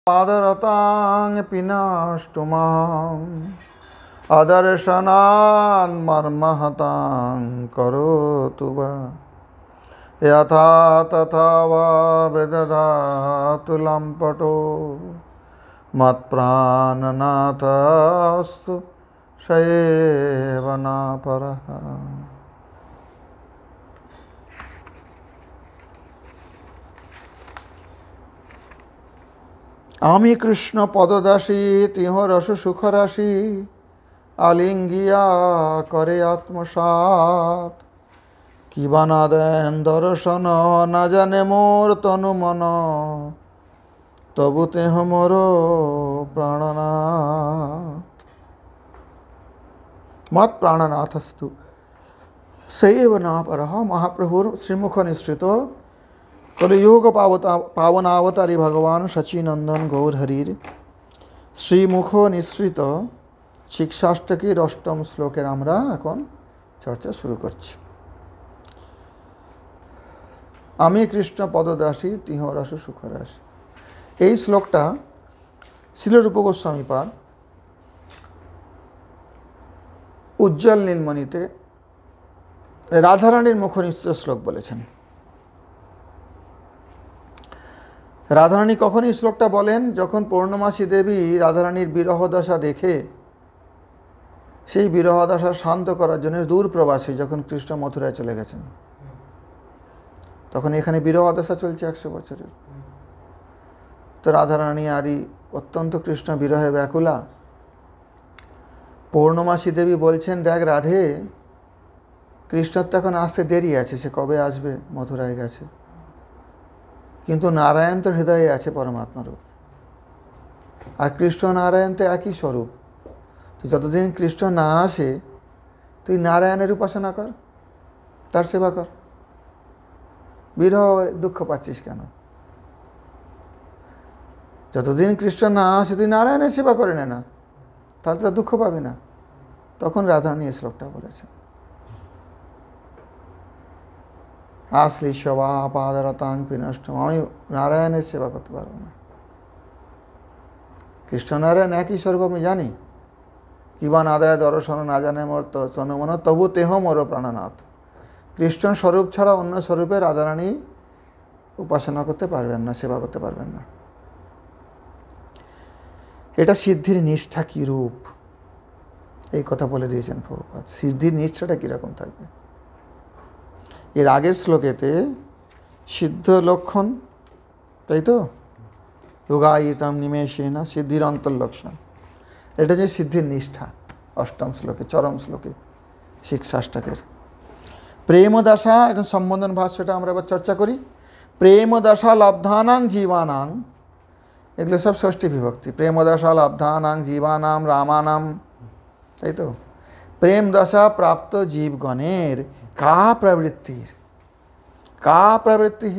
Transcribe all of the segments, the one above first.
পাদরতাং পিনাষ্টু মাম অদর্শনান মর্মহতাং করোতু বা যথা তথা বা বিদধাতু লম্পটো মৎপ্রাণনাথস্তু সয়েব নাপরঃ। আমি কৃষ্ণ পদদাসী তিহ রস সুখরাশি আলিঙ্গিয়া করে আত্মসাৎ কিবা না দেন দর্শন না জানে মোর তনু মন তবু তেহ মোর প্রাণনাথ। মত প্রাণনাথস্তু সৈব নাপরঃ। মহাপ্রভুর শ্রীমুখ নিঃসৃত কলিযুগ পাবনাবতারী ভগবান শচীনন্দন গৌরহরির শ্রীমুখ নিঃসৃত শিক্ষাষ্টকীর অষ্টম শ্লোকের আমরা এখন চর্চা শুরু করছি। আমি কৃষ্ণ পদদাসী তিহ রস সুখরাশি। এই শ্লোকটা শ্রীলরূপ গোস্বামীপাদ উজ্জ্বল নীলমণিতে রাধারানীর মুখ নিঃসৃত শ্লোক বলেছেন। রাধারানী কখন এই শ্লোকটা বলেন? যখন পূর্ণমাসী দেবী রাধারানীর বিরহদশা দেখে সেই বিরহদশা শান্ত করার জন্য দূর প্রবাসী যখন কৃষ্ণ মথুরায় চলে গেছেন, তখন এখানে বিরহদশা চলছে 100 বছরের। তো রাধারানী আদি অত্যন্ত কৃষ্ণ বিরহে ব্যাকুলা। পূর্ণমাসী দেবী বলছেন, দেখ রাধে, কৃষ্ণর তো এখন আসতে দেরি আছে, সে কবে আসবে, মথুরায় গেছে। কিন্তু নারায়ণ তো হৃদয়ে আছে পরমাত্মা রূপ, আর কৃষ্ণ নারায়ণ তো একই স্বরূপ। তো যতদিন কৃষ্ণ না আসে তুই নারায়ণের উপাসনা কর, তার সেবা কর। বিরহ দুঃখ পাচ্ছিস কেন? যতদিন কৃষ্ণ না আসে তুই নারায়ণের সেবা করে নে না, তাহলে তো দুঃখ পাবি না। তখন রাধারানী এই শ্লোকটা বলেছেন, আসলি সবা পাদরতাং পিনষ্টম। আমি নারায়ণের সেবা করতে পারবো না। কৃষ্ণ নারায়ণ একই স্বরূপ আমি জানি। কিবা নাদায় দর্শন না জানে মোর তনুমন তবু তেহ মোর প্রাণনাথ। কৃষ্ণ স্বরূপ ছাড়া অন্য স্বরূপে রাধারানী উপাসনা করতে পারবেন না, সেবা করতে পারবেন না। এটা সিদ্ধির নিষ্ঠা কী রূপ, এই কথা বলে দিয়েছেন প্রভুপাদ। সিদ্ধির নিষ্ঠাটা কীরকম থাকবে? এর আগের শ্লোকেতে সিদ্ধ লক্ষণ, তাই তো, যোগায়িতম নিমেষেন সিদ্ধির অন্তর্লক্ষণ, এটা যে সিদ্ধির নিষ্ঠা অষ্টম শ্লোকে, চরম শ্লোকে শিক্ষাষ্টকের। প্রেমদশা, এখন সম্বোধন ভাষ্যটা আমরা এবার চর্চা করি। প্রেমদশা লব্ধানাং জীবানাং, এগুলো সব ষষ্ঠী বিভক্তি। প্রেমদশা লব্ধানাং জীবানাম রামানাম, তাই তো। প্রেম দশা প্রাপ্ত জীবগণের কা প্রবৃত্তির, কা প্রবৃত্তি,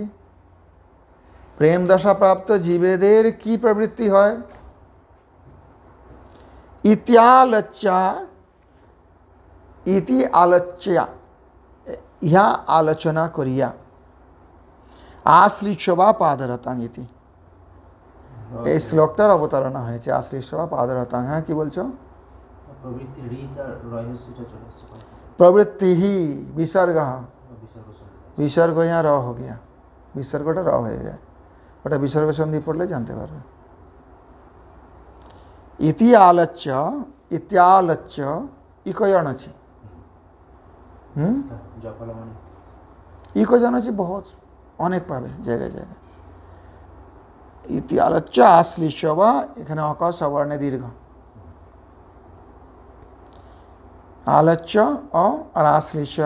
প্রেম দশা প্রাপ্ত জীবেদের কি প্রবৃত্তি হয়? ইত্যালচ্যা, ইতি আলোচ্যা, ইহা আলোচনা করিয়া আশ্লিষ্যবা পাদরতাং ইতি। এই শ্লোকটার অবতারণা হয়েছে আশ্লিষ্যবা পাদরতাং। হ্যাঁ, কি বলছো? प्रवृत्ति ही विसर्ग, विसर्ग यहाँ र हो गया, विसर्गटा र হয়ে যায়, ওটা বিসর্গ সন্ধি পড়লে জানতে পারবে। ইতি আলোচ্য, ইত্যালোচ্য, ইকো জানাচ্ছি, ইকো জানাচ্ছি বহুত অনেক পাবে জায়গায় জায়গায়। ইতি আলোচ্য আশ্লিষ্য বা, এখানে অক সবর্ণে দীর্ঘ, আলোচ্য অ আর আশ্লিষ্য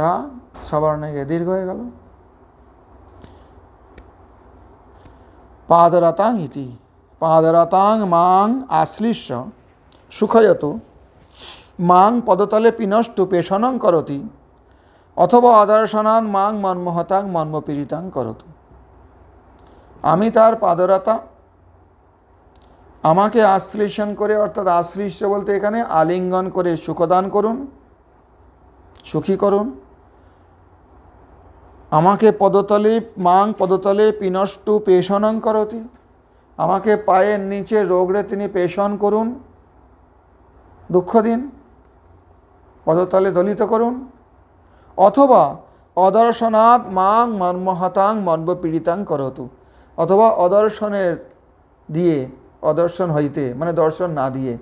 সবর্ণে দীর্ঘ হয়ে গেল। পাদরতাং ইতি, পাদরতাং মাং আশ্লিষ্য সুখয়তু মাং পদতলে পিনষ্টু পেশনং করতি অথবা আদর্শনান মাং মর্মহতাং মর্মপীড়িতাং করতু। আমি তার পাদরতা, আমাকে আশ্লেষণ করে, অর্থাৎ আশ্লিষ্য বলতে এখানে আলিঙ্গন করে সুখদান করুন, সুখী করুন। আমাকে পদতলে মাং পদতলে পিনষ্টু পেশনং করতি, আমাকে পায়ের নিচে রোগড়ে তিনি পেষণ করুন, দুঃখ দিন, পদতলে দলিত করুন, অথবা অদর্শনাৎ মাং মর্মহতাং মর্মপীড়িতাং করতু, অথবা অদর্শনের দিয়ে, অদর্শন হইতে মানে দর্শন না দিয়ে,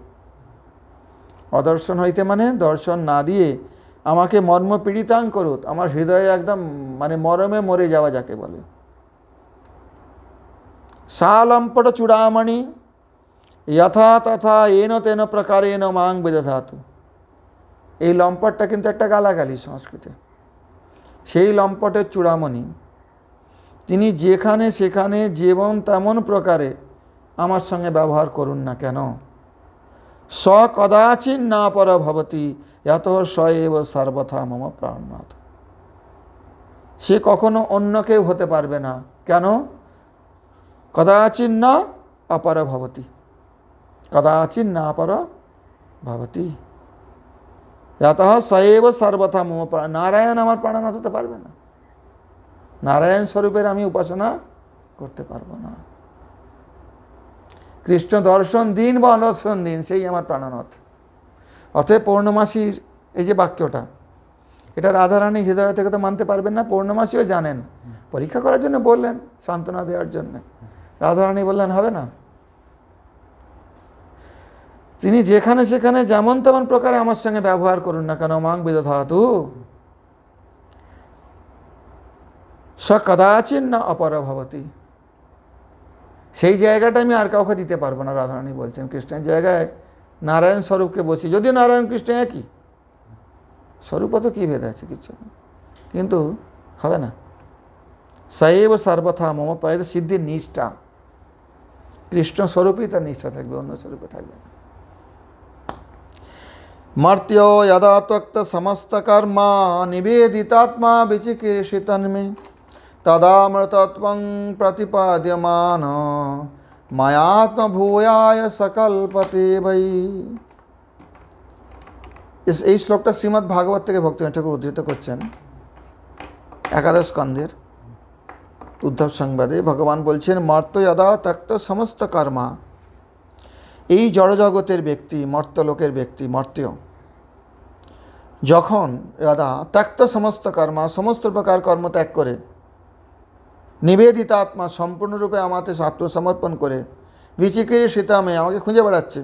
অদর্শন হইতে মানে দর্শন না দিয়ে আমাকে মর্মপীড়িতাং করুত, আমার হৃদয়ে একদম মানে মরমে মরে যাওয়া যাকে বলে। সা লম্পট চূড়ামণি যথা তথা এন তেন প্রকারেণ মাং বিদধাতু। এই লম্পটটা কিন্তু একটা গালাগালি সংস্কৃতে। সেই লম্পটের চূড়ামণি তিনি যেখানে সেখানে যেমন তেমন প্রকারে আমার সঙ্গে ব্যবহার করুন না কেন, স কদাচিৎ না পর ভবতি যত স এব সর্বথা মম প্রাণনাথ। সে কখনো অন্য কেউ হতে পারবে না। কেন? কদাচিৎ না অপর ভবতি, কদাচিৎ না পর ভবতি যত স এব সর্বথা মম প্রাণ। নারায়ণ আমার প্রাণনাথ হতে পারবে না, নারায়ণ স্বরূপের আমি উপাসনা করতে পারবো না। কৃষ্ণ দর্শন দিন বা অদর্শন দিন, সেই আমার প্রাণনাথ। অতএব পৌর্ণমাসীর এই যে বাক্যটা, এটা রাধারানী হৃদয় থেকে তো মানতে পারবেন না, পৌর্ণমাসীও জানেন। পরীক্ষা করার জন্য বললেন, সান্ত্বনা দেওয়ার জন্য। রাধারানী বললেন হবে না। তিনি যেখানে সেখানে যেমন তেমন প্রকারে আমার সঙ্গে ব্যবহার করুন না কেন, মাং বিদধাতু স কদাচিৎ না অপর ভবতি। সেই জায়গাটা আমি আর কাউকে দিতে পারবো না। রাধারানী বলছেন কৃষ্ণের জায়গায় নারায়ণ স্বরূপকে বসি, যদিও নারায়ণ কৃষ্ণ একই স্বরূপ, তো কী ভেদ আছে কিছু, কিন্তু হবে না। সৈব সর্বথা মম প্রায় সিদ্ধির নিষ্ঠা, কৃষ্ণ স্বরূপই তার নিষ্ঠা থাকবে, অন্য স্বরূপে থাকবে না। মর্ত্য যদা ত্যক্ত সমস্ত কর্মা নিবেদিতাত্মা বিচিকিৎসিতন্মে তদামৃতত্বং প্রতিপাদ্যমান মায়াত্মভূয়ায় সকল্পতে বৈ। এই শ্লোকটা শ্রীমদ্ ভাগবত থেকে ভক্তিবিনোদ ঠাকুর উদ্ধৃত করছেন। একাদশ স্কন্ধের উদ্ধব সংবাদে ভগবান বলছেন, মর্ত্য যদা ত্যক্ত সমস্ত কর্মা। এই জড়জগতের ব্যক্তি, মর্ত্যলোকের ব্যক্তি, মর্ত্য যখন যদা ত্যক্ত সমস্ত কর্মা, সমস্ত প্রকার কর্ম ত্যাগ করে, নিবেদিত আত্মা, সম্পূর্ণরূপে আমাকে আত্মসমর্পণ করে, বিচিকিৎসিতমে, আমাকে খুঁজে বেড়াচ্ছে,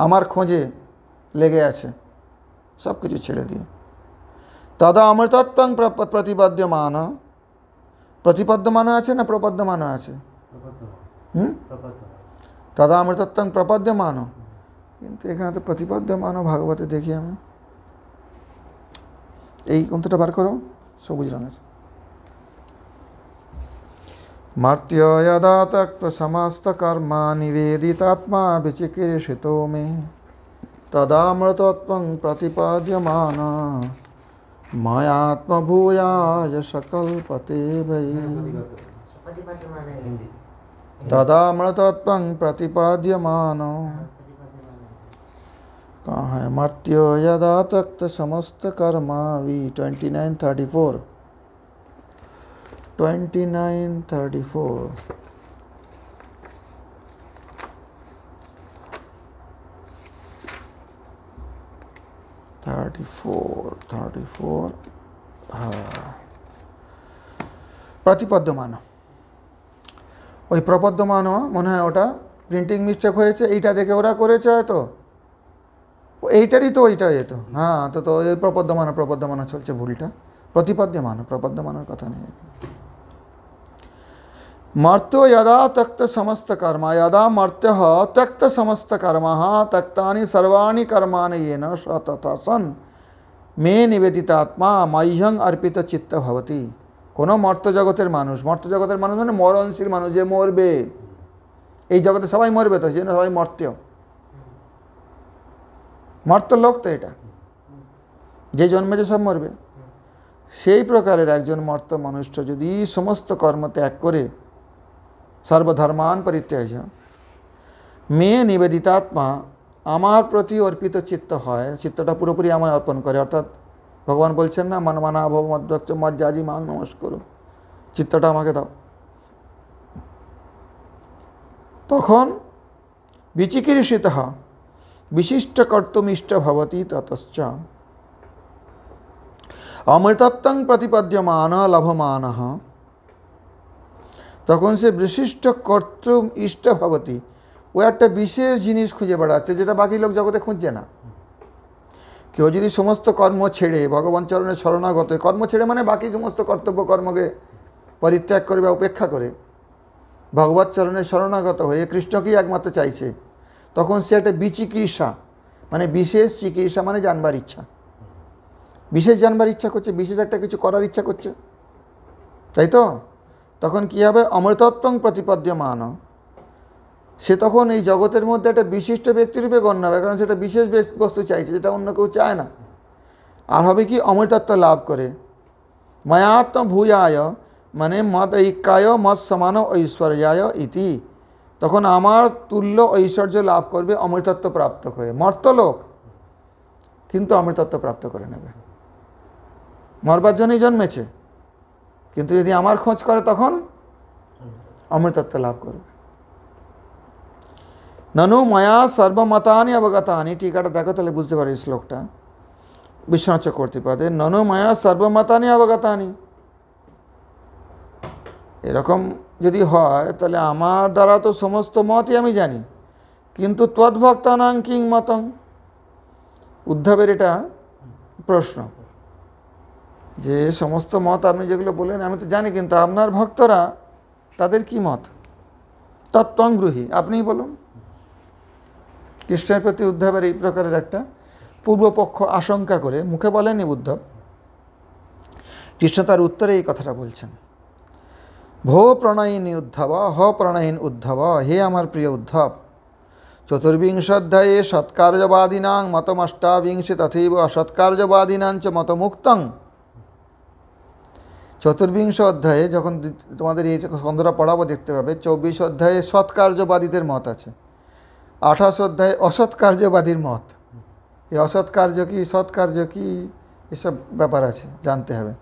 আমার খোঁজে লেগে আছে, সব কিছু ছেড়ে দিয়ে। তদা অমৃতত্বং প্রতিপদ্যমান, প্রতিপদ্যমান আছে না প্রপদ্যমান আছে? তদা অমৃতত্বং প্রপদ্যমান, কিন্তু এখানে তো প্রতিপদ্যমান ভাগবতে দেখি আমি। এই গ্রন্থটা বার করো, সবুজ রঙের। মর্ত্য যদা ত্যক্ত সমস্ত কর্মা নিবেদিতাত্মা বিচিকিৎসিতো মে তদামৃতত্বং প্রতিপাদ্যমান মায়াত্মভূয়ায় সকল্পতে বৈ। तदामृतत्वं प्रतिपाद्यमान। कहाँ है? मर्त्यो यदा त्यक्त समस्त कर्मा वी 29:34 29:34 34 हाँ प्रतिपद्यमान। ওই প্রপদ্যমানও মনে হয় ওটা প্রিন্টিং মিস্টেক হয়েছে, এইটা দেখে ওরা করেছে হয়তো, এইটারই তো ওইটাই তো, হ্যাঁ তো তো এই প্রপদ্যমান চলছে ভুলটা, প্রপদ্যমানের কথা নেই। মর্ত্য যদা ত্যক্ত সমস্ত কর্মা, যদা মর্ত্য ত্যক্ত সমস্ত কর্মা ত্যক্তানি সর্বাণি কর্মাণি येन स तथा सन् मे निवेदितात्मा मह्यं अर्पित चित्त भवति। কোনো মর্ত্যজগতের মানুষ মানে মরণশীল মানুষ, যে মরবে, এই জগতে সবাই মরবে, তো সেই জন্য সবাই মর্ত্যলোক তো এটা, যে জন্মেছে সব মরবে। সেই প্রকারের একজন মর্ত্য মানুষটা যদি সমস্ত কর্ম ত্যাগ করে সর্বধর্মান পরিত্যাজ্য মে নিবেদিতাত্মা, আমার প্রতি অর্পিত চিত্ত হয়, চিত্তটা পুরোপুরি আমায় অর্পণ করে, অর্থাৎ ভগবান বলছেন না মনমানা ভব মদ্যচ্চ মজ্জাজি মাং নমস্কার, চিত্তটা আমাকে দাও, তখন বিচিকিরিষিতঃ বিশিষ্ট কর্তুমিষ্ট ভবতি ততশ্চ অমৃতত্বং প্রতিপদ্যমান লভমানঃ, তখন সে বিশিষ্ট কর্তুম ইষ্ট ভবতি, ও একটা বিশেষ জিনিস খুঁজে বেড়াচ্ছে যেটা বাকি লোক জগতে খুঁজছে না। কেউ যদি সমস্ত কর্ম ছেড়ে ভগবান চরণে শরণাগত, কর্ম ছেড়ে মানে বাকি সমস্ত কর্তব্য কর্মকে পরিত্যাগ করে বা উপেক্ষা করে ভগবত চরণে শরণাগত হয়ে কৃষ্ণকেই একমাত্র চাইছে, তখন সে একটা বিচিকিৎসা মানে বিশেষ চিকিৎসা মানে জানবার ইচ্ছা, বিশেষ জানবার ইচ্ছা করছে, বিশেষ একটা কিছু করার ইচ্ছা করছে, তাই তো? তখন কী হবে? অমৃতত্বং প্রতিপদ্যমান, সে তখন এই জগতের মধ্যে একটা বিশিষ্ট ব্যক্তিরূপে গণ্য হবে, কারণ সেটা বিশেষ বস্তু চাইছে যেটা অন্য কেউ চায় না। আর হবে কি? অমৃতত্ব লাভ করে। ময়াত্ম ভূয়ায় মানে মদ ঐক্যায় মদ সমান ঐশ্বর্যায় ইতি, তখন আমার তুল্য ঐশ্বর্য লাভ করবে অমৃতত্ব প্রাপ্ত করে। মর্তলোক কিন্তু অমৃতত্ব প্রাপ্ত করে নেবে, মরবার জন্যই জন্মেছে, কিন্তু যদি আমার খোঁজ করে তখন অমৃতত্ব লাভ করবে। ননু ময়া সর্বমতানি অবগতানি, টিকাটা দেখো তাহলে বুঝতে পারি শ্লোকটা। বিশ্বনাথ চক্রবর্তী পদে ননু ময়া সর্বমতানি অবগতানি, এরকম যদি হয় তাহলে আমার দ্বারা তো সমস্ত মতই আমি জানি, কিন্তু তদ্ভক্তানাং কিং মতং, উদ্ধবের এটা প্রশ্ন যে সমস্ত মত আপনি যেগুলো বললেন আমি তো জানি, কিন্তু আপনার ভক্তরা তাদের কি মত? তত্ত্বং ব্রূহি, আপনিই বলুন। কৃষ্ণের প্রতি উদ্ধবের এই প্রকারের একটা পূর্বপক্ষ আশঙ্কা করে মুখে বলেননি উদ্ধব, কৃষ্ণ তার উত্তরে এই কথাটা বলছেন। ভো প্রণয়িনী উদ্ধব, হ প্রণয়ীন উদ্ধব, হে আমার প্রিয় উদ্ধব, চতুর্বিংশ অধ্যায়ে সৎকার্যবাদীনাং মতমষ্টাবিংশে তথৈব অসৎকার্যবাদীনাঞ্চ মতমুক্তং। চতুর্বিংশ অধ্যায়ে যখন তোমাদের এই ছন্দটা পড়াবো দেখতে পাবে, 24 অধ্যায়ে সৎকার্যবাদীদের মত আছে, 28 অধ্যায়ে অসৎকার্যবাদীর মত। এই অসৎকার্য কি সৎকার্য কি এসব ব্যাপার আছে, জানতে হবে।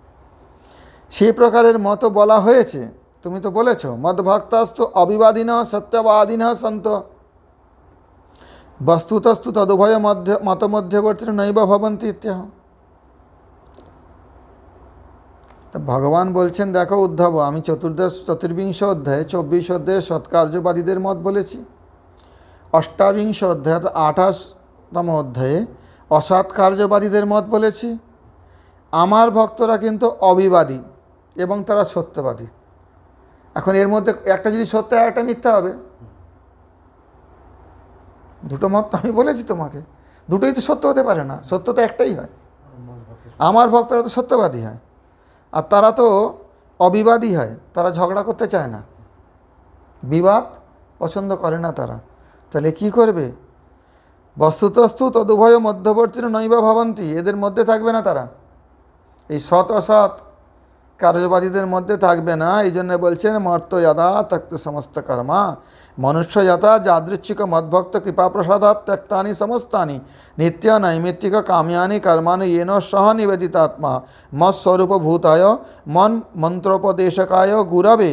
সেই প্রকারের মত বলা হয়েছে, তুমি তো বলেছ মদ্ভক্তাস্তু অবিবাদিনঃ সত্যবাদিনঃ সন্ত বস্তুতস্তু তদুভয় মতমধ্যবর্তী নৈব ভবন্তি ইত্যহ। তা ভগবান বলছেন, দেখো উদ্ধব, আমি চতুর্বিংশ অধ্যায়ে 24 অধ্যায়ে সৎকার্যবাদীদের মত বলেছি, অষ্টাবিংশ অধ্যায় 28তম অধ্যায়ে অসৎকার্যবাদীদের মত বলেছি। আমার ভক্তরা কিন্তু অবিবাদী এবং তারা সত্যবাদী। এখন এর মধ্যে একটা যদি সত্য আর একটা মিথ্যা হবে, দুটো মত তো আমি বলেছি তোমাকে, দুটোই তো সত্য হতে পারে না, সত্য তো একটাই হয়। আমার ভক্তরা তো সত্যবাদী হয় আর তারা তো অবিবাদী হয়, তারা ঝগড়া করতে চায় না, বিবাদ পছন্দ করে না তারা। তাহলে কি করবে? বস্তুতস্তু তদুভয় মধ্যবর্তী নৈবা ভবন্তি, এদের মধ্যে থাকবে না তারা, এই সৎ অসৎ কার্যবাদীদের মধ্যে থাকবে না। এই জন্য বলছেন মর্ত যদা ত্যক্ত সমস্ত কর্মা মনুষ্য যথা যাদৃচ্ছিক মদ্ভক্ত কৃপাপ্রসাদাৎ ত্যক্তানি সমস্তানি নিত্য নৈমিত্তিক কাম্যানি কর্মাণি येन सह निवेदितात्मा मत्स्वरूपभूताय मन मंत्रोपदेशकाय गुरवे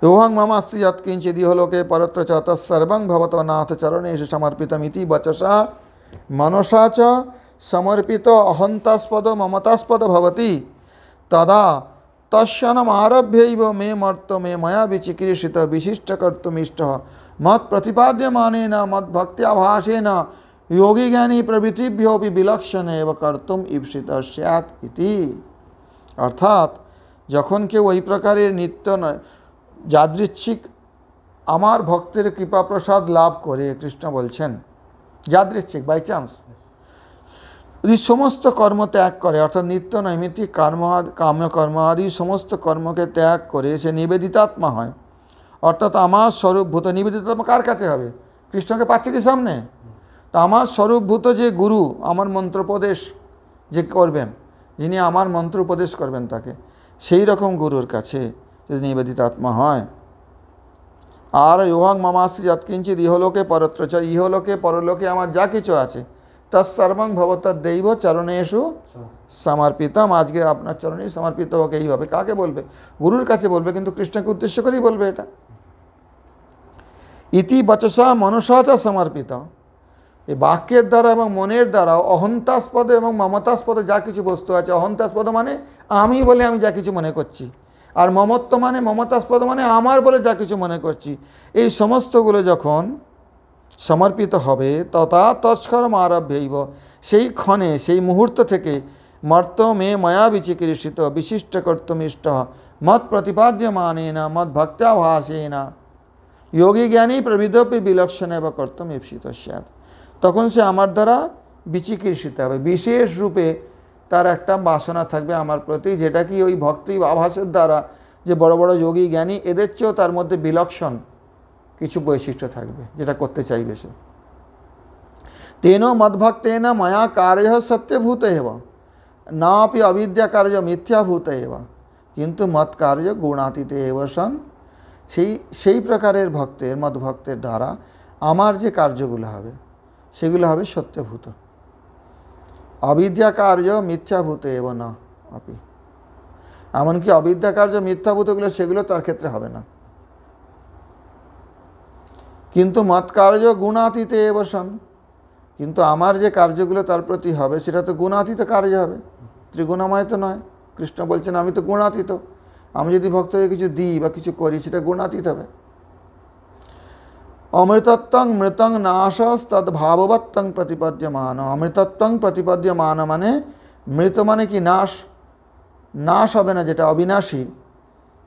योहं ममास्ति यत्किंचिदिहलोके परत्र च तत्सर्वं भवतो नाथ चरणेषु समर्पितमिति वचसा मनसा च समर्पित अहंतास्पद ममतास्पद भवति तदा तस्यानमारभ्यैव मे मर्त मे मया विचिकीर्षित विशिष्ट कर्तुमिष्टः मत् प्रतिपाद्यमानेन मद्भक्त्याभासेन योगी ज्ञानी प्रभृतिभ्योऽपि विलक्षण एव कर्तुम ईप्सितः स्यात् इति। अर्थात যখন কেউ ওই প্রকারের নিত্য নয় যাদৃচ্ছিক আমার ভক্তের কৃপা প্রসাদ লাভ করে, কৃষ্ণ বলছেন যাদৃচ্ছিক বাই চান্স যদি সমস্ত কর্ম ত্যাগ করে, অর্থাৎ নিত্য নৈমিত্তিক কাম্যকর্ম আদি সমস্ত কর্মকে ত্যাগ করে সে নিবেদিতাত্মা হয়, অর্থাৎ আমার স্বরূপভূত। নিবেদিতাত্মা কার কাছে হবে? কৃষ্ণকে পাচ্ছে কি সামনে? তো আমার স্বরূপভূত যে গুরু আমার মন্ত্রোপদেশ যে করবেন, যিনি আমার মন্ত্র উপদেশ করবেন তাকে, সেই রকম গুরুর কাছে যদি নিবেদিতাত্মা হয়। আর ইহং মামাস্তি যৎকিঞ্চিৎ ইহলোকে পরত্র চ, ইহলোকে পরলোকে আমার যা কিছু আছে তৎসর্বং ভবতদ্দৈব চরণেষু সমর্পিতম, আজকে আপনার চরণেই সমর্পিত হোক। এইভাবে কাকে বলবে? গুরুর কাছে বলবে, কিন্তু কৃষ্ণকে উদ্দেশ্য করেই বলবে এটা। ইতি বচসা মনসা চ সমর্পিত। এই বাক্যের দ্বারা এবং মনের দ্বারা অহন্তাস্পদ এবং মমতাস্পদ যা কিছু বস্তু আছে, অহন্তাস্পদ মানে আমি বলে আমি যা কিছু মনে করছি, আর মমত্ব মানে মমতাস্পদ মানে আমার বলে যা কিছু মনে করছি, এই সমস্তগুলো যখন সমর্পিত হবে তথা তৎক্ষরম আরভ্যৈব, সেই ক্ষণে সেই মুহূর্ত থেকে মর্ত মে ময়া বিচিকিৎসিত বিশিষ্ট কর্তুমিষ্ট মত প্রতিপাদ্যমানেন মত ভক্তাভাসেন যোগী জ্ঞানী প্রবিধপি বিলক্ষণ বা কর্তুম ঈপ্সিত স্যাৎ। তখন সে আমার দ্বারা বিচিকিৎসিত হবে, বিশেষ রূপে তার একটা বাসনা থাকবে আমার প্রতি, যেটা কি ওই ভক্তি আভাসের দ্বারা যে বড় বড় যোগী জ্ঞানী এদের চেয়েও তার মধ্যে বিলক্ষণ কিছু বৈশিষ্ট্য থাকবে, যেটা করতে চাইবে সে। তেন মদ্ভক্তেন ময়া কার্য সত্যভূত এব না অপি অবিদ্যা কার্য মিথ্যাভূত এব কিন্তু মত কার্য গুণাতীতে এব সন। সেই প্রকারের ভক্তের মদ্ভক্তের দ্বারা আমার যে কার্যগুলো হবে সেগুলো হবে সত্যভূত, অবিদ্যা কার্য মিথ্যাভূত এব না অপি, এমনকি অবিদ্যা কার্য মিথ্যাভূতগুলো সেগুলো তার ক্ষেত্রে হবে না। কিন্তু মত কার্য গুণাতীতে এব সন, কিন্তু আমার যে কার্যগুলো তার প্রতি হবে সেটা তো গুণাতীত কার্য হবে, ত্রিগুণময় তো নয়। কৃষ্ণ বলছেন আমি তো গুণাতীত, আমি যদি ভক্তকে কিছু দিই বা কিছু করি সেটা গুণাতীত হবে। অমৃতত্বং মৃতং নাশস তদ ভাববত্তং প্রতিপদ্যমান। অমৃতত্বং প্রতিপদ্যমান মানে মৃত মানে কি নাশ, নাশ হবে না যেটা অবিনাশী,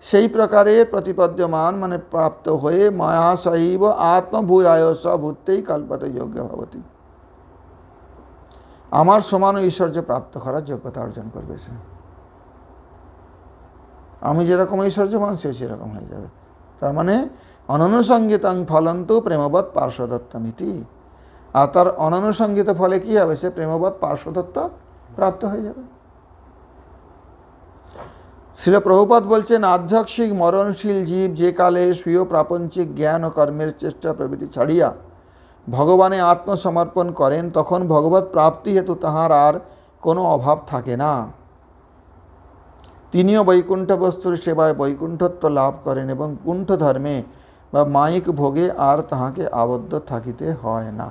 সেই প্রকারে প্রতিপদ্যমান মানে প্রাপ্ত হয়ে মায়া সৈব আত্মভূয়ায় স্বভূতেই কল্পতে যোগ্য ভবতি, আমার সমান ঐশ্বর্য প্রাপ্ত করার যোগ্যতা অর্জন করবে সে। আমি যেরকম ঐশ্বর্যবান সে সেরকম হয়ে যাবে। তার মানে অননুসঙ্গিতং ফলন্তু প্রেমবৎ পার্শ্বদত্তমিতি, আর তার অননুসঙ্গিত ফলে কি হবে, সে প্রেমবৎ পার্শ্বদত্ত প্রাপ্ত হয়ে যাবে। শ্রীল প্রভুপাদ বলছেন আধ্যাত্মিক মরণশীল জীব যে কালে স্বীয় প্রাপঞ্চিক জ্ঞান ও কর্মের চেষ্টা প্রভৃতি ছাড়িয়া ভগবানে আত্মসমর্পণ করেন তখন ভগবত প্রাপ্তি হেতু তাহার আর কোনো অভাব থাকে না। তিনিও বৈকুণ্ঠ বস্তুর সেবায় বৈকুণ্ঠত্ব লাভ করেন এবং কুণ্ঠ ধর্মে বা মায়িক ভোগে আর তাহাকে আবদ্ধ থাকিতে হয় না।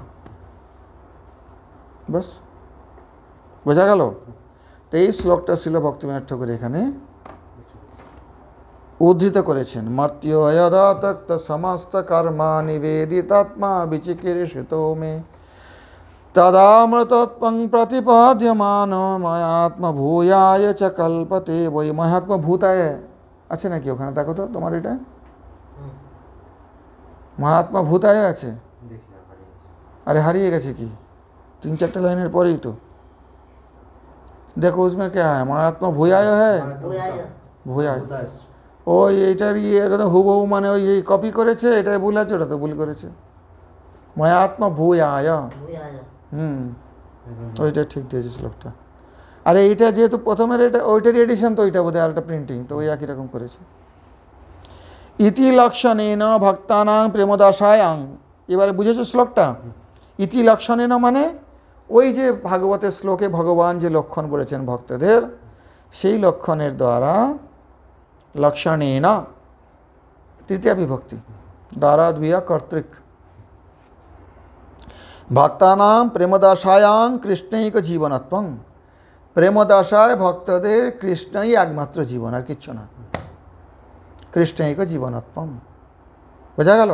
বাস বোঝা গেল? তো এই শ্লোকটা শ্রীল ভক্তিবিনোদ ঠাকুর এখানে উদ্ধৃত করেছেন। মর্ত্য যদা তক্ত সমস্ত কর্মা নিবেদিতাত্মা বিচিকিৎসিত মে তদামৃতত্বং প্রতিপাদ্যমান ময়াত্মভূয়ায় চ কল্পতে। বই মহাত্মভূতায় আছে নাকি ওখানে? দেখো তো তোমার এটা মহাত্মভূতায় আছে? अरे हारिए गए कि 3-4 लाइनर पर ही तो देखो उसमें क्या है, महात्मा भूयाय है, भूयाय ও এইটার একদম হুবহু মানে ওই কপি করেছে, এটাই ভুল আছে, ওটা তো ভুল করেছে। ময়াত্মা ভূয়ায়, ওইটা ঠিক দিয়েছে শ্লোকটা। আরে এইটা যেহেতু প্রথমের এটা ওইটারই এডিশন, তো ওইটা বোধহয় আর একটা প্রিন্টিং, তো ওই একই রকম করেছে। ইতি লক্ষণেন ভক্তানাং প্রেমদাসায়াং, এবারে বুঝেছো শ্লোকটা? ইতি লক্ষণেন মানে ওই যে ভাগবতের শ্লোকে ভগবান যে লক্ষণ বলেছেন ভক্তদের, সেই লক্ষণের দ্বারা লক্ষণেন তৃতীয়া বিভক্তি দ্বারা দ্বিয়া কর্তৃক ভক্তানাং প্রেমদাসায়াং কৃষ্ণৈক জীবনত্বং, প্রেমদাসায় ভক্তদের কৃষ্ণই একমাত্র জীবন, আর কিচ্ছু না। কৃষ্ণৈক জীবনত্বম, বোঝা গেল?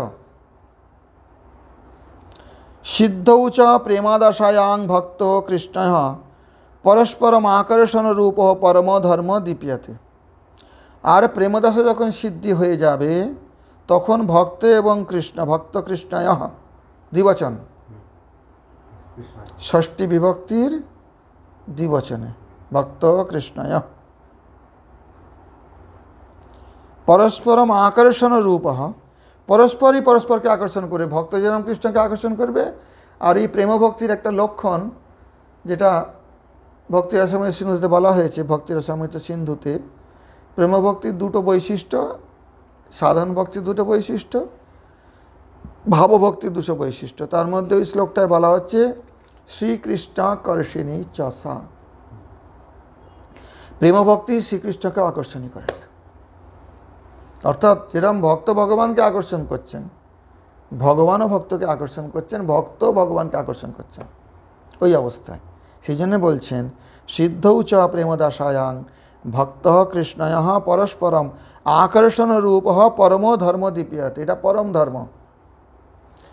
সিদ্ধৌ চ প্রেমাদশায়াং ভক্ত কৃষ্ণ পরস্পরম আকর্ষণ রূপ পরম ধর্ম দীপ্যতে। আর প্রেমদশা যখন সিদ্ধি হয়ে যাবে তখন ভক্ত এবং কৃষ্ণ, ভক্ত কৃষ্ণয় দ্বিবচন, ষষ্ঠী বিভক্তির দ্বিবচনে ভক্ত কৃষ্ণয় পরস্পরম আকর্ষণ রূপ, পরস্পরই পরস্পরকে আকর্ষণ করে, ভক্ত যেরকম কৃষ্ণকে আকর্ষণ করবে। আর এই প্রেম ভক্তির একটা লক্ষণ, যেটা ভক্তি রসামৃত সিন্ধুতে বলা হয়েছে, ভক্তি রসামৃত সিন্ধুতে প্রেম ভক্তির দুটো বৈশিষ্ট্য, সাধন ভক্তির দুটো বৈশিষ্ট্য, ভাবভক্তির দুটো বৈশিষ্ট্য। তার মধ্যে ওই শ্লোকটায় বলা হচ্ছে শ্রীকৃষ্ণাকর্ষিণী চসা, প্রেম ভক্তি শ্রীকৃষ্ণকে আকর্ষণী করে। অর্থাৎ যেরকম ভক্ত ভগবানকে আকর্ষণ করছেন, ভগবানও ভক্তকে আকর্ষণ করছেন, ভক্ত ভগবানকে আকর্ষণ করছেন ওই অবস্থায়। সেই জন্য বলছেন সিদ্ধৌ চ প্রেমদাসায়াং ভক্ত কৃষ্ণয় পরস্পরম আকর্ষণ রূপ পরমো ধর্ম দীপ্যতে। এটা পরম ধর্ম।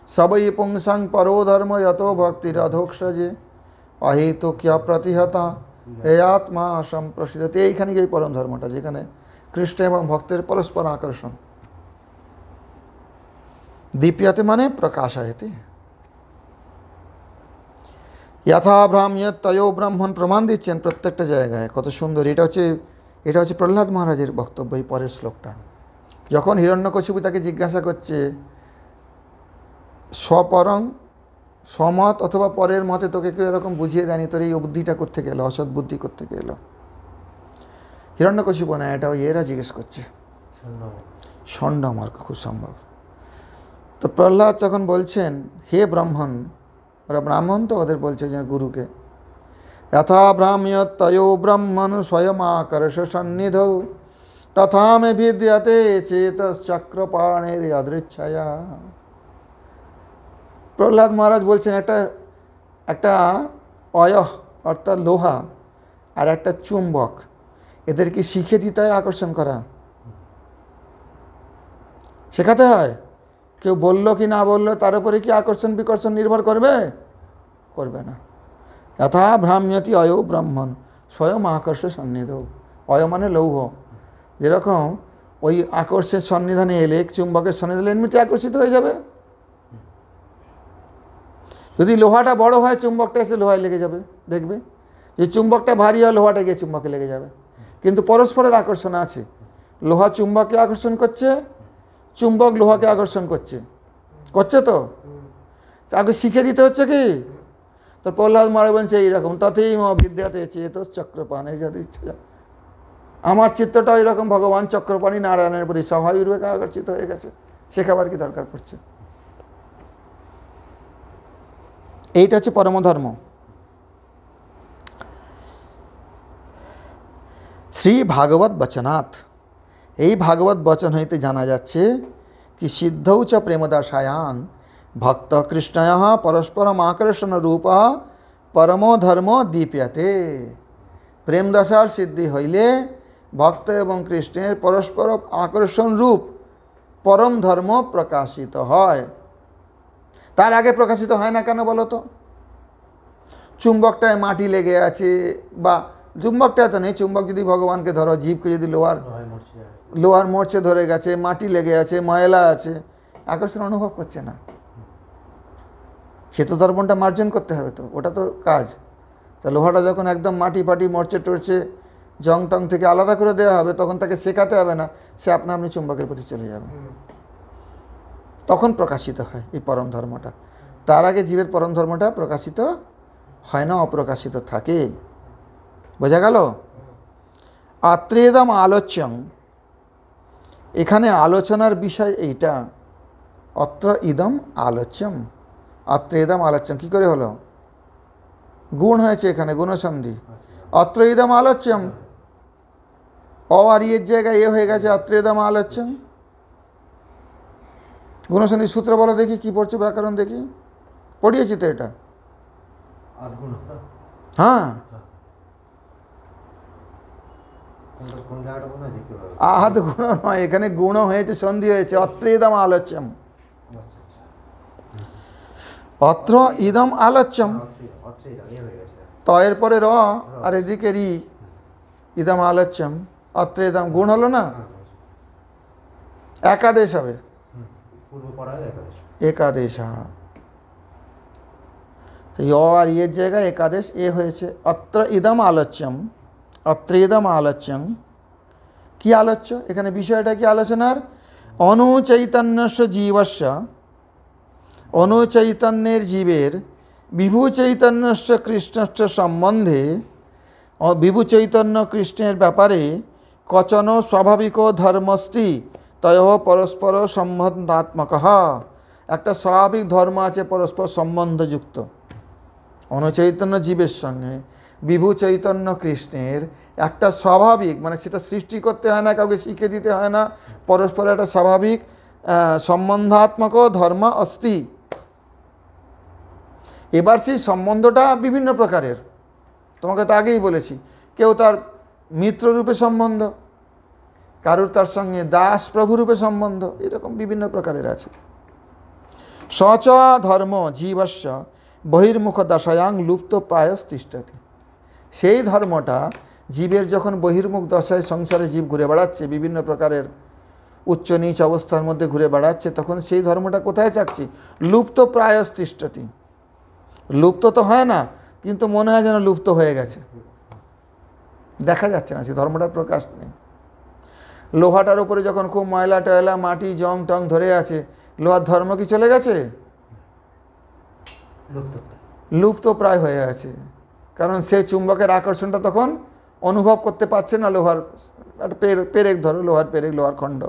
সবই পুংসাং পরো ধর্ম যতো ভক্তির অধোক্ষজে অহেতুক্য প্রতিহতা হে আত্মা সম্প্রসিদ্ধতে। এইখানে এই পরম ধর্মটা, যেখানে কৃষ্ণ এবং ভক্তের পরস্পর আকর্ষণ। দীপ্যতে মানে প্রকাশয়তে। যথা ভ্রাম্যত তয়ো ব্রাহ্মণ প্রমাণ দিচ্ছেন প্রত্যেকটা জায়গায়, কত সুন্দর। এটা হচ্ছে প্রহ্লাদ মহারাজের বক্তব্য, এই পরের শ্লোকটা। যখন হিরণ্যকশিপু তাকে জিজ্ঞাসা করছে স্বপরং সমত অথবা পরের মতে তোকে কেউ এরকম বুঝিয়ে দেয়নি, তোর এই বুদ্ধিটা কোত্থেকে এলো, অসৎ বুদ্ধি কোত্থেকে এলো? হিরণ্যকশিপু না, এটা ওই এরা জিজ্ঞেস করছে, ষণ্ডমার্গ খুব সম্ভব। তো প্রহ্লাদ যখন বলছেন হে ব্রাহ্মণ, ওরা ব্রাহ্মণ তো ওদের বলছে যে গুরুকে, যথা ব্রাহ্ম্যত তয়ো ব্রাহ্মণ স্বয়ং আকর্ষ সন্নিধৌ তথা মে বিদ্যতে চেতশ্চক্রপাণের অদৃচ্ছয়া। প্রহ্লাদ মহারাজ বলছেন একটা অয়হ অর্থাৎ লোহা আর একটা চুম্বক, এদেরকে শিখে দিতে হয় আকর্ষণ করা, শেখাতে হয়। কেউ বললো কি না বললো তার উপরে কি আকর্ষণ বিকর্ষণ নির্ভর করবে? করবে না। যথা ভ্রাম্যতি অয়ো ব্রাহ্মণ স্বয়ং আকর্ষ সন্নিধৌ। অয় মানে লৌহ, যেরকম ওই আকর্ষের সন্নিধানে এলে, চুম্বকের সন্নিধানে এমনিতে আকর্ষিত হয়ে যাবে। যদি লোহাটা বড় হয় চুম্বকটা এসে লোহায় লেগে যাবে, দেখবে যে চুম্বকটা ভারী হয় লোহাটা গিয়ে চুম্বকে লেগে যাবে। কিন্তু পরস্পরের আকর্ষণ আছে, লোহা চুম্বককে আকর্ষণ করছে, চুম্বক লোহাকে আকর্ষণ করছে, তো আগে শিখে দিতে হচ্ছে কি? তো প্রহ্লাদ মহারাজ বলছে এইরকম তথেই বিদ্যাতে চেতশ্চক্রপাণের যাদের ইচ্ছা। আমার চিত্তটা এরকম ভগবান চক্রপাণী নারায়ণের প্রতি স্বাভাবিকভাবে আকর্ষিত হয়ে গেছে, শেখাবার কি দরকার পড়ছে? এইটা হচ্ছে পরমধর্ম। শ্রী ভাগবত বচনাথ, এই ভাগবত বচন হইতে জানা যাচ্ছে কি সিদ্ধৌ চ প্রেমদাসায়াং ভক্ত কৃষ্ণয় পরস্পরম আকর্ষণ রূপ পরমো ধর্ম দীপ্যতে। প্রেমদশার সিদ্ধি হইলে ভক্ত এবং কৃষ্ণের পরস্পর আকর্ষণ রূপ পরম ধর্ম প্রকাশিত হয়। তার আগে প্রকাশিত হয় না কেন বলো তো? চুম্বকটায় মাটি লেগে আছে, বা চুম্বকটায় তো নেই, চুম্বক যদি ভগবানকে ধরো, জীবকে যদি লোহার মোর্চে ধরে গেছে, মাটি লেগে আছে, ময়লা আছে, আকর্ষণ অনুভব করছে না। সে তো দর্পণটা মার্জন করতে হবে, তো ওটা তো কাজ। তা লোহাটা যখন একদম মাটি ফাটি মরচে টরচে জং টং থেকে আলাদা করে দেওয়া হবে, তখন তাকে শেখাতে হবে না, সে আপনা আপনি চুম্বকের প্রতি চলে যাবে। তখন প্রকাশিত হয় এই পরম ধর্মটা। তার আগে জীবের পরম ধর্মটা প্রকাশিত হয় না, অপ্রকাশিত থাকে। বোঝা গেল? আত্রেদম আলোচ্যং, এখানে আলোচনার বিষয় এইটা। অত্র ইদম আলোচ্যম, আত্রেদম আলোচ্যম কি করে হলো? গুণ হয়েছে এখানে, গুণসন্ধি। অত্র ইদম আলোচ্যম, অ আর ইয়ের জায়গায় এ হয়ে গেছে, অত্রেদম আলোচ্যম। গুণসন্ধি সূত্র বলো দেখি, কি পড়ছে ব্যাকরণ দেখি, পড়িয়েছি তো এটা। হ্যাঁ, আহাত গুণ নয়, এখানে গুণ হয়েছে, সন্ধি হয়েছে, অত্র ইদম আলোচ্যম। অত্র ইদম আলোচ্যম, তো এরপরে র আর এদিকে রি, ইদম আলোচ্যম, অত্র ইদম, গুণ হলো না, একাদেশ হবে, একাদেশ। তো য় আর ইয়ের জায়গায় একাদেশ এ হয়েছে। অত্র ইদম আলোচ্যম, অত্র ইদম আলোচ্যম। কি আলোচ্য এখানে? বিষয়টা কি আলোচনার? অনুচৈতন্যস্য জীবস্য, অনুচৈতন্যের জীবের বিভু চৈতন্যস্য কৃষ্ণস্য সম্বন্ধে, বিভু চৈতন্য কৃষ্ণের ব্যাপারে কচন স্বাভাবিক ধর্মস্তি তয় পরস্পর সম্বন্ধাত্মক, একটা স্বাভাবিক ধর্ম আছে পরস্পর সম্বন্ধযুক্ত। অনুচৈতন্য জীবের সঙ্গে বিভু চৈতন্য কৃষ্ণের একটা স্বাভাবিক, মানে সেটা সৃষ্টি করতে হয় না, কাউকে শিখে দিতে হয় না, পরস্পর একটা স্বাভাবিক সম্বন্ধাত্মক ধর্ম অস্তি। এবার সেই সম্বন্ধটা বিভিন্ন প্রকারের, তোমাকে তো আগেই বলেছি। কেউ তার মিত্ররূপে সম্বন্ধ, কারুর তার সঙ্গে দাস প্রভুরূপে সম্বন্ধ, এরকম বিভিন্ন প্রকারের আছে। সচ ধর্ম জীবস্য বহির্মুখ দশায়াং লুপ্ত প্রায়স তিষ্ঠতি। সেই ধর্মটা জীবের যখন বহির্মুখ দশায় সংসারে জীব ঘুরে বেড়াচ্ছে, বিভিন্ন প্রকারের উচ্চ নীচ অবস্থার মধ্যে ঘুরে বেড়াচ্ছে, তখন সেই ধর্মটা কোথায় চাচ্ছি? লুপ্ত প্রায়স তিষ্ঠতি। লুপ্ত তো হয় না, কিন্তু মনে হয় যেন লুপ্ত হয়ে গেছে, দেখা যাচ্ছে না, সেই ধর্মটার প্রকাশ নেই। লোহাটার উপরে যখন খুব ময়লা টয়লা মাটি জং টং ধরে আছে, লোহার ধর্ম কি চলে গেছে? লুপ্ত প্রায় হয়ে আছে, কারণ সে চুম্বকের আকর্ষণটা তখন অনুভব করতে পারছে না। লোহার একটা পেরেক ধরো, লোহার পেরেক, লোহার খণ্ড।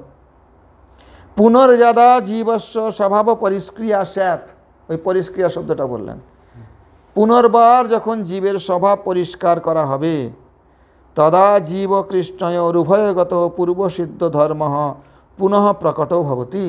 পুনর্যাদা জীবস্ব স্বভাব পরিষ্ক্রিয়া স্যাৎ, ওই পরিষ্ক্রিয়া শব্দটা বললেন। পুনর্বার যখন জীবের স্বভাব পরিষ্কার করা হবে, তদা জীব কৃষ্ণয় উভয়গত পূর্বসিদ্ধ ধর্ম পুনঃ প্রকট ভবতি।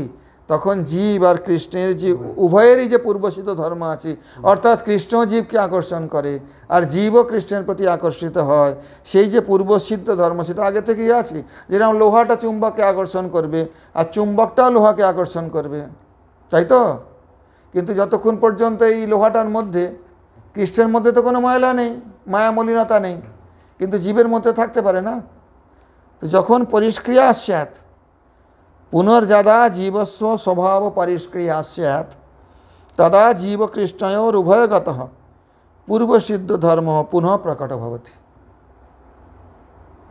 তখন জীব আর কৃষ্ণের যে উভয়েরই যে পূর্বসিদ্ধ ধর্ম আছে, অর্থাৎ কৃষ্ণ জীবকে আকর্ষণ করে আর জীবও কৃষ্ণের প্রতি আকর্ষিত হয়, সেই যে পূর্বসিদ্ধ ধর্ম সেটা আগে থেকেই আছে। যেরকম লোহাটা চুম্বককে আকর্ষণ করবে আর চুম্বকটাও লোহাকে আকর্ষণ করবে, তাই তো? কিন্তু যতক্ষণ পর্যন্ত এই লোহাটার মধ্যে, কৃষ্ণের মধ্যে তো কোনো ময়লা নেই, মায়া মলিনতা নেই, কিন্তু জীবের মধ্যে থাকতে পারে না। তো যখন পরিষ্ক্রিয়া স্যাৎ, পুনর্যাদা জীবস্ব স্বভাব পরিষ্ক্রিয়া স্যাৎ, তদা জীব কৃষ্ণয়োর উভয়গত পূর্বসিদ্ধ ধর্ম পুনঃ প্রকট ভবতি।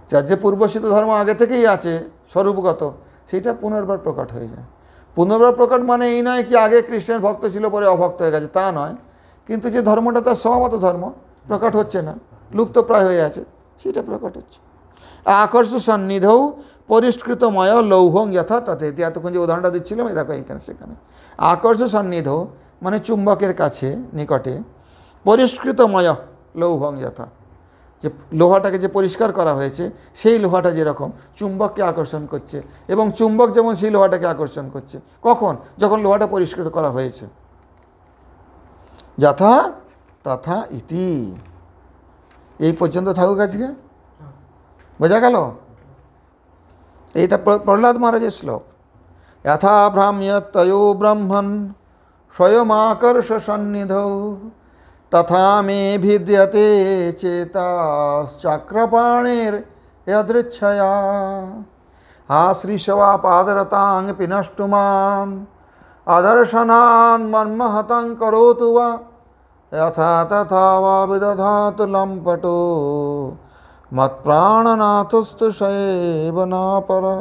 যার যে পূর্বসিদ্ধ ধর্ম আগে থেকেই আছে স্বরূপগত, সেইটা পুনর্বার প্রকট হয়ে যায়। পুনর্বার প্রকট মানে এই নয় কি আগে কৃষ্ণের ভক্ত ছিল পরে অভক্ত হয়ে গেছে, তা নয়, কিন্তু যে ধর্মটা তার স্বভাবত ধর্ম প্রকট হচ্ছে না, লুপ্ত প্রায় হয়ে আছে, সেটা প্রকট হচ্ছে। আকর্ষ সন্নিধৌ পরিষ্কৃতময় লৌহং যথা তথেতি। এতক্ষণ যে উদাহরণটা দিচ্ছিলাম, এই দেখো এখানে সেখানে। আকর্ষ সন্নিধৌ মানে চুম্বকের কাছে নিকটে, পরিষ্কৃতময় লৌহং যথা, যে লোহাটাকে যে পরিষ্কার করা হয়েছে সেই লোহাটা যেরকম চুম্বককে আকর্ষণ করছে, এবং চুম্বক যেমন সেই লোহাটাকে আকর্ষণ করছে। কখন? যখন লোহাটা পরিষ্কৃত করা হয়েছে। যথা তথা ইতি। এই পর্যন্ত থাকুক আজকে, বোঝা গেল? এইটা প্রহ্লাদ মহারাজের শ্লোক। যথা ভ্রাম্যতয়ো ব্রহ্মণ স্বয়মাকর্ষ সন্নিধৌ তথা মে ভিদ্যতে চেতাশ্চক্রপাণের যদৃচ্ছয়া আশ্রিষবা পাদরতাং পিনষ্টু মাম আদর্শনান মন্মহতাং করোতু বা যথা তথা বা বিদধাতু লম্পটো মৎপ্রাণনাথস্তু সেবনাপরা।